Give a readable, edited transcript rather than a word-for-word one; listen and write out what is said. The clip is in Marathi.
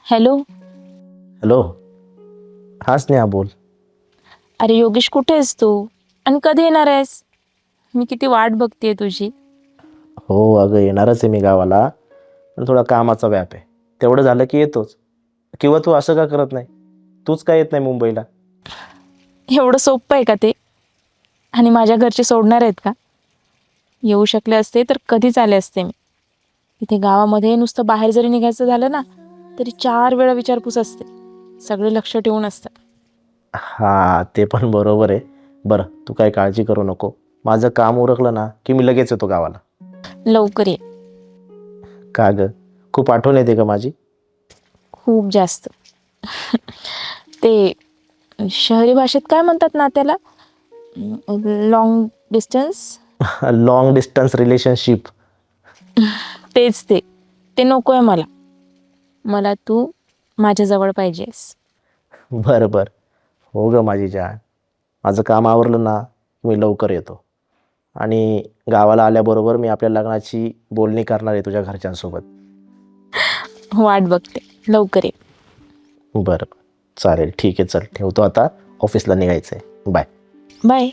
हॅलो. हॅलो. हा स्नेहा बोल. अरे योगेश, कुठे आहेस तू आणि कधी येणार आहेस? मी किती वाट बघतेय तुझी. हो अगं, येणारच आहे मी गावाला, पण थोडा कामाचा व्याप आहे. तेवढं झालं की येतोच. किंवा तू असं का करत नाही, तूच का येत नाही मुंबईला? एवढं सोपं आहे का ते? आणि माझ्या घरचे सोडणार आहेत का? येऊ शकले असते तर कधीच आले असते मी. इथे गावामध्ये नुसतं बाहेर जरी निघायचं झालं ना, तरी 4 वेळा विचारपूस असते. सगळे लक्ष ठेवून असतात. हा, ते पण बरोबर आहे. बरं, तू काही काळजी करू नको. माझं काम उरकलं ना की मी लगेच येतो गावाला. लवकर ये. का ग, खूप आठवण येते का माझी? खूप जास्त. ते शहरी भाषेत काय म्हणतात ना त्याला? Long distance. Long distance relationship. तेच ते. ते नको आहे मला. मला तू माझ्याजवळ पाहिजेस. बरं बरं, हो ग माझी जान. माझं काम आवरलं ना मी लवकर येतो. आणि गावाला आल्याबरोबर मी आपल्या लग्नाची बोलणी करणार आहे तुझ्या घरच्यांसोबत. वाट बघते. लवकर ये. बरं, चालेल, ठीक आहे, चल ठेवतो आता. ऑफिसला निघायचं आहे. बाय. बाय.